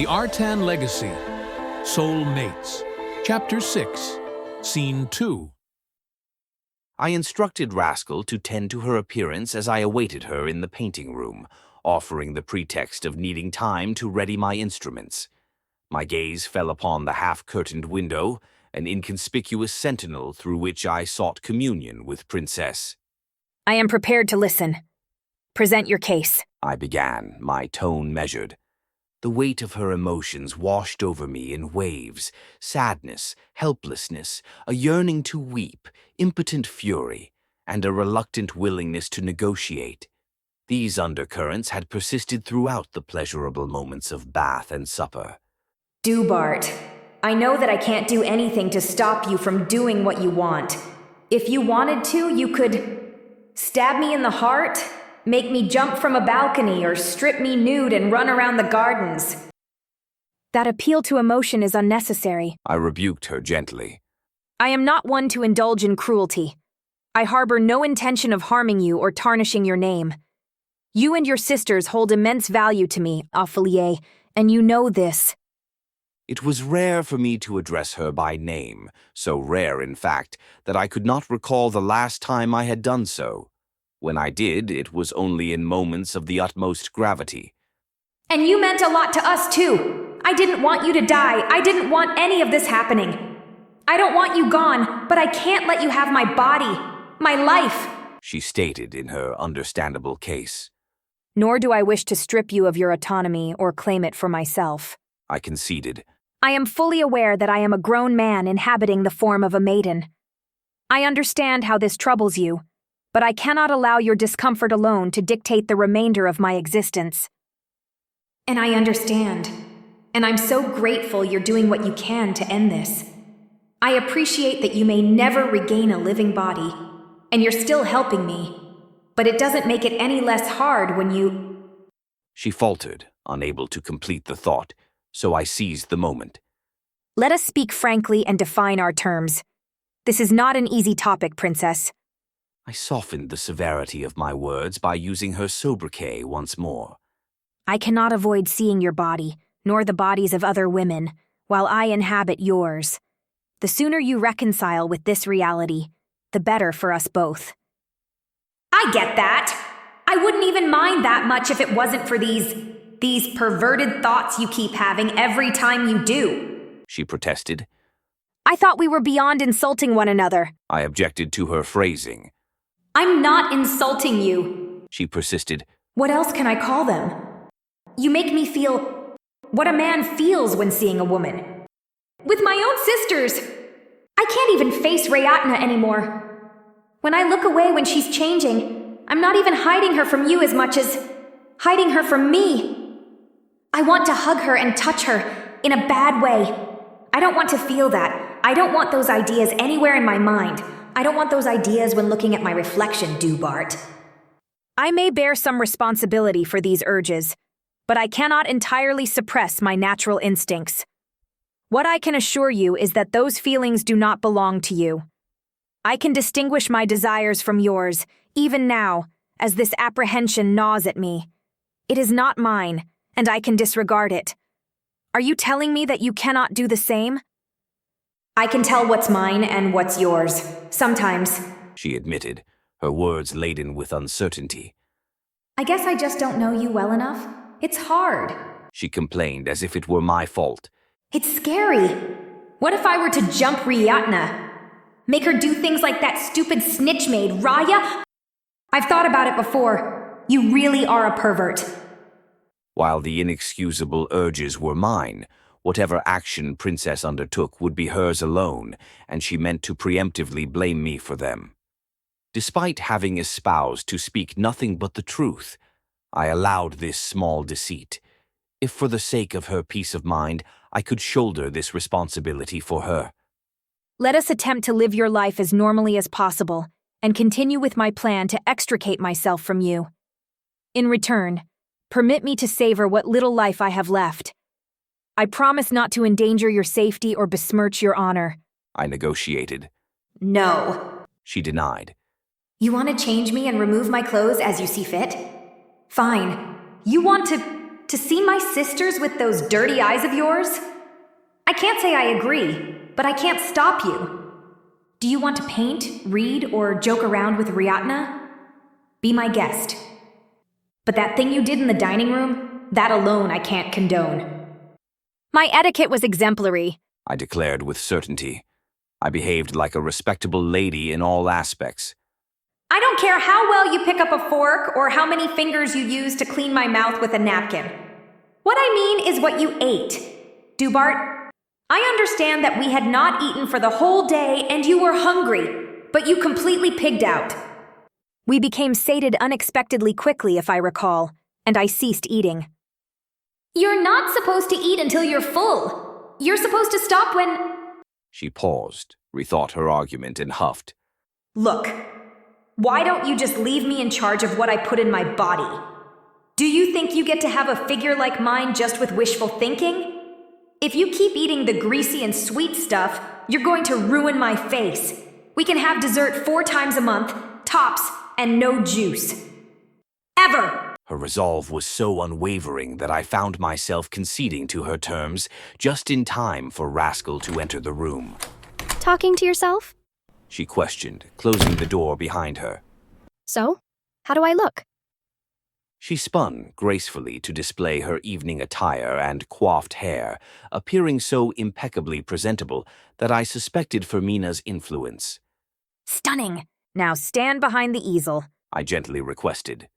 The Artan Legacy, Soul Mates, Chapter 6, Scene 2. I instructed Rascal to tend to her appearance as I awaited her in the painting room, offering the pretext of needing time to ready my instruments. My gaze fell upon the half-curtained window, an inconspicuous sentinel through which I sought communion with Princess. I am prepared to listen. Present your case. I began, my tone measured. The weight of her emotions washed over me in waves: sadness, helplessness, a yearning to weep, impotent fury, and a reluctant willingness to negotiate. These undercurrents had persisted throughout the pleasurable moments of bath and supper. Dubart, I know that I can't do anything to stop you from doing what you want. If you wanted to, you could stab me in the heart, make me jump from a balcony, or strip me nude and run around the gardens. That appeal to emotion is unnecessary. I rebuked her gently. I am not one to indulge in cruelty. I harbor no intention of harming you or tarnishing your name. You and your sisters hold immense value to me, Ophelie, and you know this. It was rare for me to address her by name, so rare, in fact, that I could not recall the last time I had done so. When I did, it was only in moments of the utmost gravity. And you meant a lot to us, too. I didn't want you to die. I didn't want any of this happening. I don't want you gone, but I can't let you have my body, my life, she stated in her understandable case. Nor do I wish to strip you of your autonomy or claim it for myself. I conceded. I am fully aware that I am a grown man inhabiting the form of a maiden. I understand how this troubles you, but I cannot allow your discomfort alone to dictate the remainder of my existence. And I understand, and I'm so grateful you're doing what you can to end this. I appreciate that you may never regain a living body, and you're still helping me, but it doesn't make it any less hard when you... She faltered, unable to complete the thought, so I seized the moment. Let us speak frankly and define our terms. This is not an easy topic, Princess. I softened the severity of my words by using her sobriquet once more. I cannot avoid seeing your body, nor the bodies of other women, while I inhabit yours. The sooner you reconcile with this reality, the better for us both. I get that. I wouldn't even mind that much if it wasn't for these perverted thoughts you keep having every time you do, she protested. I thought we were beyond insulting one another. I objected to her phrasing. I'm not insulting you, she persisted. What else can I call them? You make me feel what a man feels when seeing a woman. With my own sisters, I can't even face Rayatna anymore. When I look away when she's changing, I'm not even hiding her from you as much as hiding her from me. I want to hug her and touch her in a bad way. I don't want to feel that. I don't want those ideas anywhere in my mind. I don't want those ideas when looking at my reflection, Dubart. I may bear some responsibility for these urges, but I cannot entirely suppress my natural instincts. What I can assure you is that those feelings do not belong to you. I can distinguish my desires from yours, even now, as this apprehension gnaws at me. It is not mine, and I can disregard it. Are you telling me that you cannot do the same? I can tell what's mine and what's yours, sometimes, she admitted, her words laden with uncertainty. I guess I just don't know you well enough. It's hard, she complained as if it were my fault. It's scary. What if I were to jump Rayatna? Make her do things like that stupid snitch maid, Raya? I've thought about it before. You really are a pervert. While the inexcusable urges were mine, whatever action Princess undertook would be hers alone, and she meant to preemptively blame me for them. Despite having espoused to speak nothing but the truth, I allowed this small deceit. If for the sake of her peace of mind, I could shoulder this responsibility for her. Let us attempt to live your life as normally as possible, and continue with my plan to extricate myself from you. In return, permit me to savor what little life I have left. I promise not to endanger your safety or besmirch your honor. I negotiated. No, she denied. You want to change me and remove my clothes as you see fit? Fine. You want to To see my sisters with those dirty eyes of yours? I can't say I agree, but I can't stop you. Do you want to paint, read, or joke around with Riatna? Be my guest. But that thing you did in the dining room, that alone I can't condone. My etiquette was exemplary, I declared with certainty. I behaved like a respectable lady in all aspects. I don't care how well you pick up a fork or how many fingers you use to clean my mouth with a napkin. What I mean is what you ate. Dubart, I understand that we had not eaten for the whole day and you were hungry, but you completely pigged out. We became sated unexpectedly quickly, if I recall, and I ceased eating. You're not supposed to eat until you're full. You're supposed to stop when... She paused, rethought her argument, and huffed. Look, why don't you just leave me in charge of what I put in my body? Do you think you get to have a figure like mine just with wishful thinking? If you keep eating the greasy and sweet stuff, you're going to ruin my face. We can have dessert 4 times a month, tops, and no juice. Ever! Her resolve was so unwavering that I found myself conceding to her terms just in time for Rascal to enter the room. Talking to yourself? She questioned, closing the door behind her. So, how do I look? She spun gracefully to display her evening attire and coiffed hair, appearing so impeccably presentable that I suspected Fermina's influence. Stunning! Now stand behind the easel. I gently requested.